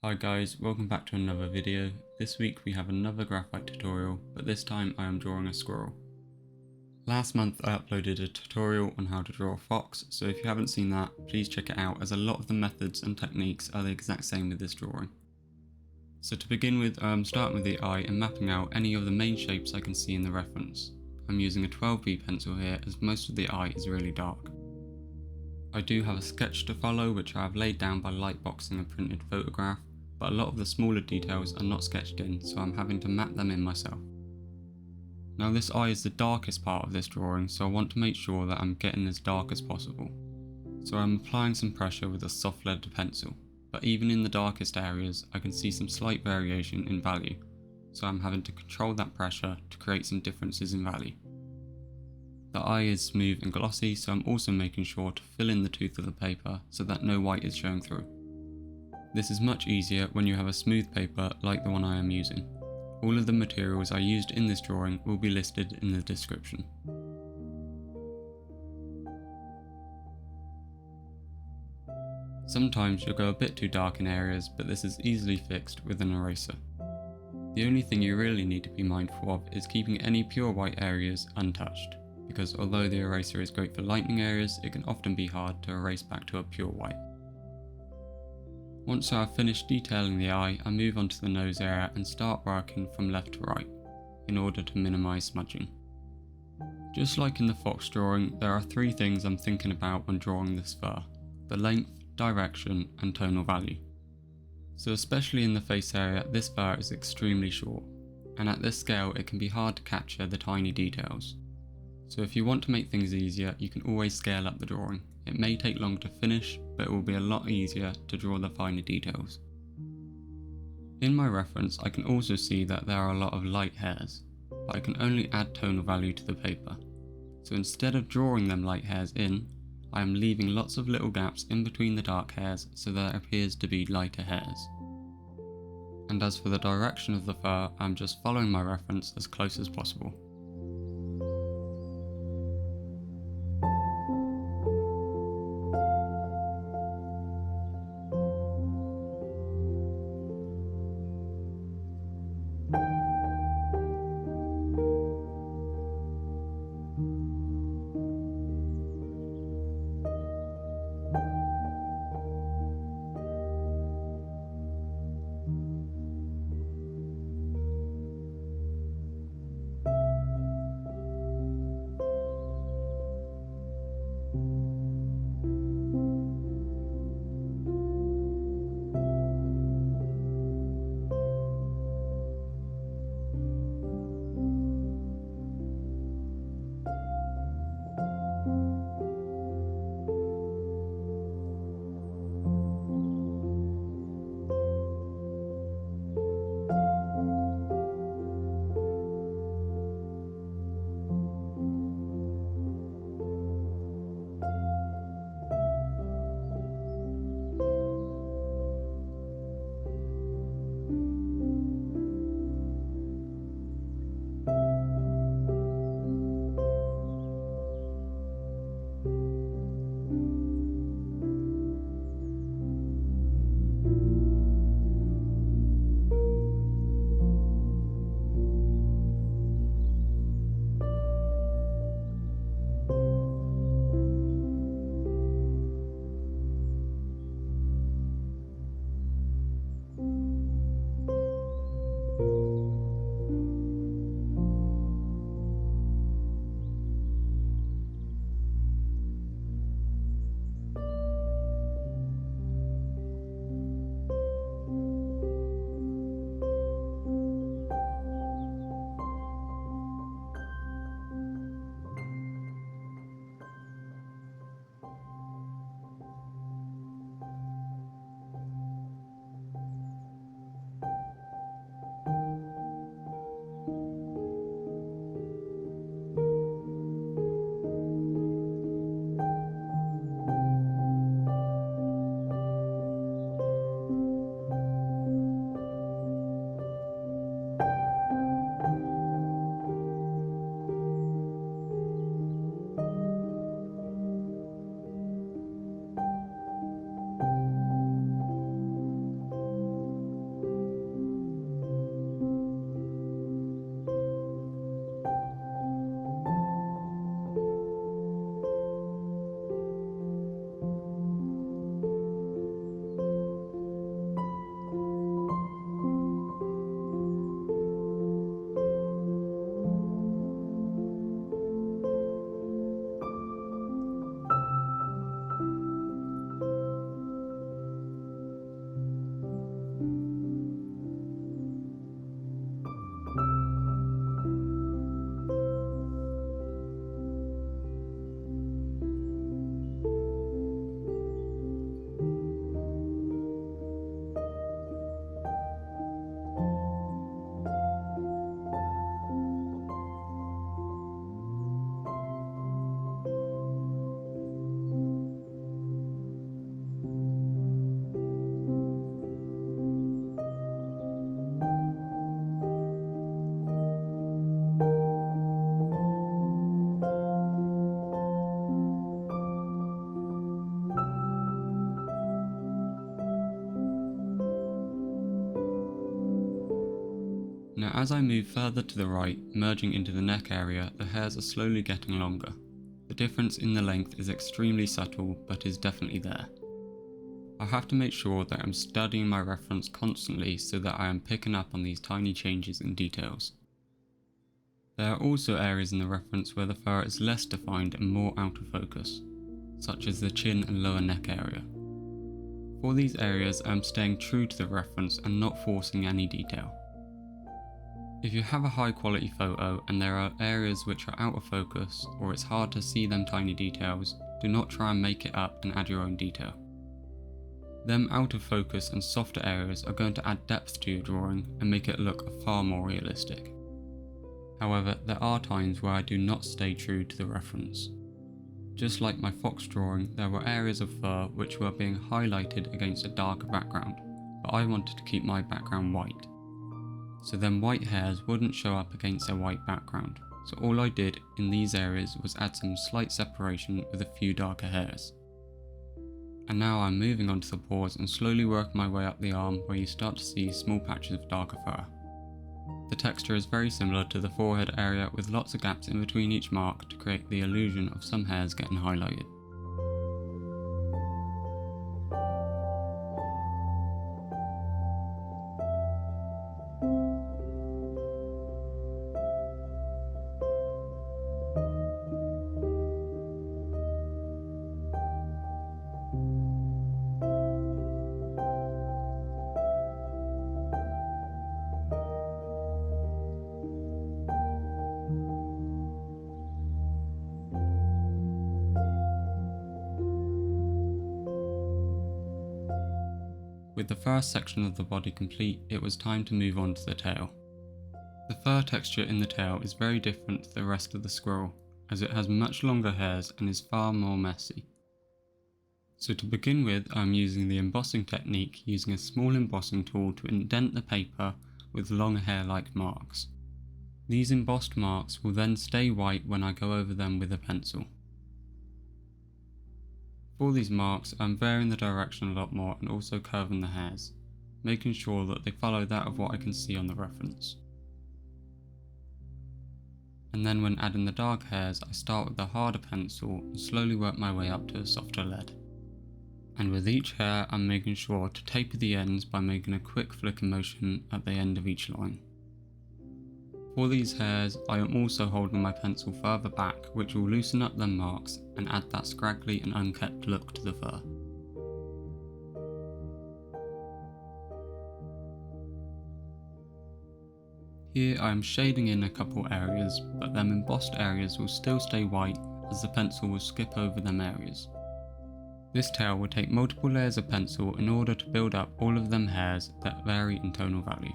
Hi guys, welcome back to another video. This week we have another graphite tutorial, but this time I am drawing a squirrel. Last month I uploaded a tutorial on how to draw a fox, so if you haven't seen that, please check it out as a lot of the methods and techniques are the exact same with this drawing. So to begin with, I'm starting with the eye and mapping out any of the main shapes I can see in the reference. I'm using a 12B pencil here as most of the eye is really dark. I do have a sketch to follow which I have laid down by lightboxing a printed photograph, but a lot of the smaller details are not sketched in, so I'm having to map them in myself. Now this eye is the darkest part of this drawing, so I want to make sure that I'm getting as dark as possible. So I'm applying some pressure with a soft lead pencil, but even in the darkest areas I can see some slight variation in value, so I'm having to control that pressure to create some differences in value. The eye is smooth and glossy, so I'm also making sure to fill in the tooth of the paper so that no white is showing through. This is much easier when you have a smooth paper like the one I am using. All of the materials I used in this drawing will be listed in the description. Sometimes you'll go a bit too dark in areas, but this is easily fixed with an eraser. The only thing you really need to be mindful of is keeping any pure white areas untouched, because although the eraser is great for lightening areas, it can often be hard to erase back to a pure white. Once I have finished detailing the eye, I move on to the nose area and start working from left to right, in order to minimise smudging. Just like in the fox drawing, there are three things I'm thinking about when drawing this fur: the length, direction and tonal value. So especially in the face area, this fur is extremely short, and at this scale it can be hard to capture the tiny details. So if you want to make things easier, you can always scale up the drawing. It may take longer to finish, but it will be a lot easier to draw the finer details. In my reference, I can also see that there are a lot of light hairs, but I can only add tonal value to the paper. So instead of drawing them light hairs in, I am leaving lots of little gaps in between the dark hairs so there appears to be lighter hairs. And as for the direction of the fur, I am just following my reference as close as possible. Now as I move further to the right, merging into the neck area, the hairs are slowly getting longer. The difference in the length is extremely subtle, but is definitely there. I have to make sure that I'm studying my reference constantly so that I am picking up on these tiny changes and details. There are also areas in the reference where the fur is less defined and more out of focus, such as the chin and lower neck area. For these areas I am staying true to the reference and not forcing any detail. If you have a high quality photo and there are areas which are out of focus or it's hard to see them tiny details, do not try and make it up and add your own detail. Them out of focus and softer areas are going to add depth to your drawing and make it look far more realistic. However, there are times where I do not stay true to the reference. Just like my fox drawing, there were areas of fur which were being highlighted against a darker background, but I wanted to keep my background white. So then white hairs wouldn't show up against a white background, so all I did in these areas was add some slight separation with a few darker hairs. And now I'm moving on to the paws and slowly work my way up the arm where you start to see small patches of darker fur. The texture is very similar to the forehead area with lots of gaps in between each mark to create the illusion of some hairs getting highlighted. With the first section of the body complete, it was time to move on to the tail. The fur texture in the tail is very different to the rest of the squirrel, as it has much longer hairs and is far more messy. So to begin with, I am using the embossing technique using a small embossing tool to indent the paper with long hair-like marks. These embossed marks will then stay white when I go over them with a pencil. For these marks, I'm varying the direction a lot more and also curving the hairs, making sure that they follow that of what I can see on the reference. And then when adding the dark hairs, I start with a harder pencil and slowly work my way up to a softer lead. And with each hair, I'm making sure to taper the ends by making a quick flicking motion at the end of each line. For these hairs, I am also holding my pencil further back, which will loosen up the marks and add that scraggly and unkempt look to the fur. Here I am shading in a couple areas, but them embossed areas will still stay white as the pencil will skip over them areas. This tail will take multiple layers of pencil in order to build up all of them hairs that vary in tonal value.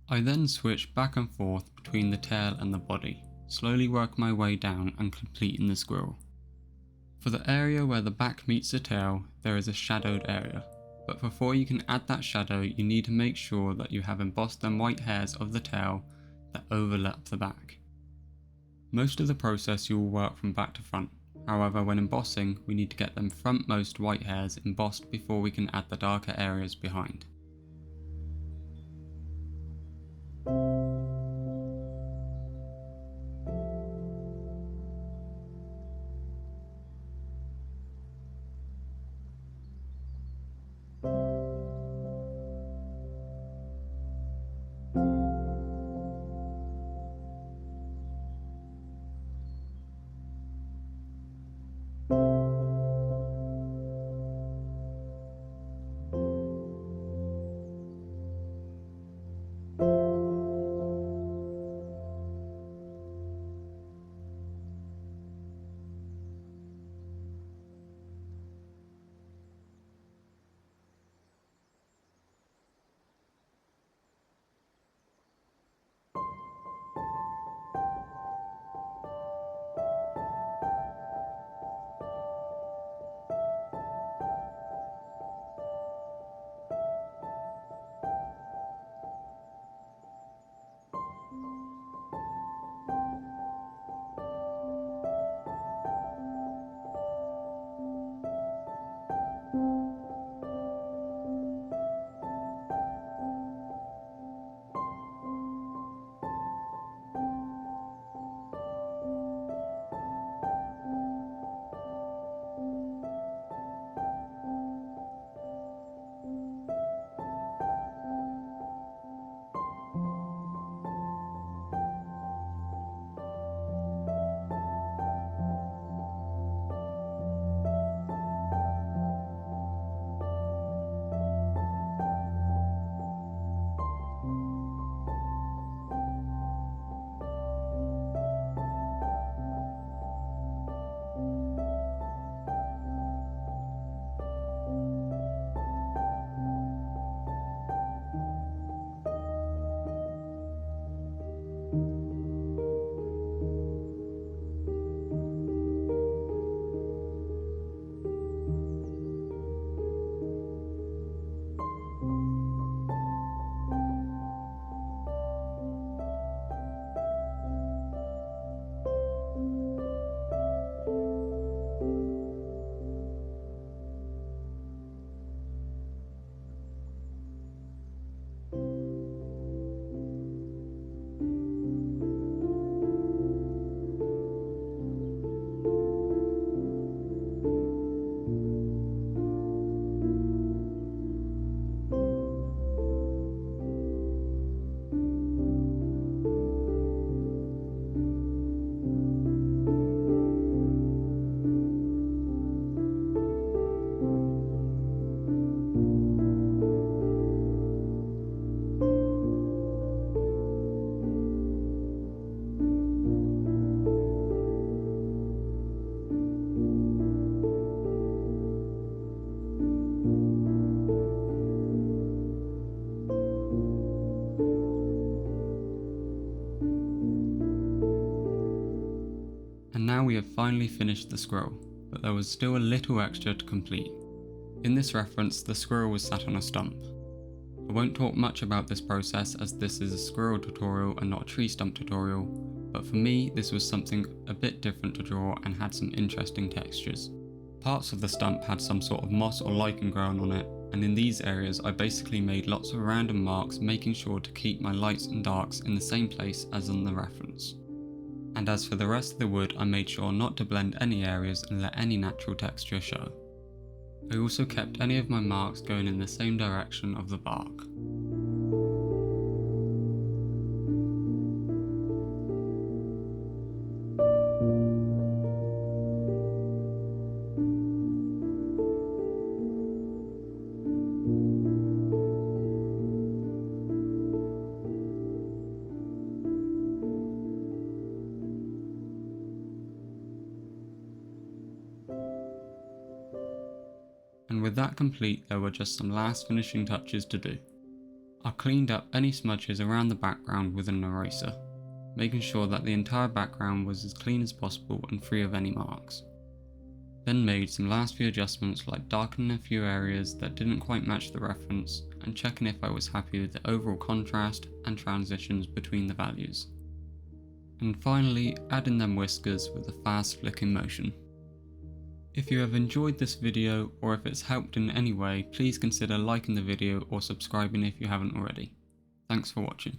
I then switch back and forth between the tail and the body, slowly work my way down and completing the squirrel. For the area where the back meets the tail, there is a shadowed area, but before you can add that shadow you need to make sure that you have embossed the white hairs of the tail that overlap the back. Most of the process you will work from back to front, however when embossing we need to get them frontmost white hairs embossed before we can add the darker areas behind. And now we have finally finished the squirrel, but there was still a little extra to complete. In this reference, the squirrel was sat on a stump. I won't talk much about this process as this is a squirrel tutorial and not a tree stump tutorial, but for me this was something a bit different to draw and had some interesting textures. Parts of the stump had some sort of moss or lichen growing on it, and in these areas I basically made lots of random marks, making sure to keep my lights and darks in the same place as on the reference. And as for the rest of the wood, I made sure not to blend any areas and let any natural texture show. I also kept any of my marks going in the same direction of the bark. And with that complete, there were just some last finishing touches to do. I cleaned up any smudges around the background with an eraser, making sure that the entire background was as clean as possible and free of any marks. Then made some last few adjustments, like darkening a few areas that didn't quite match the reference and checking if I was happy with the overall contrast and transitions between the values. And finally adding them whiskers with a fast flicking motion. If you have enjoyed this video or if it's helped in any way, please consider liking the video or subscribing if you haven't already. Thanks for watching.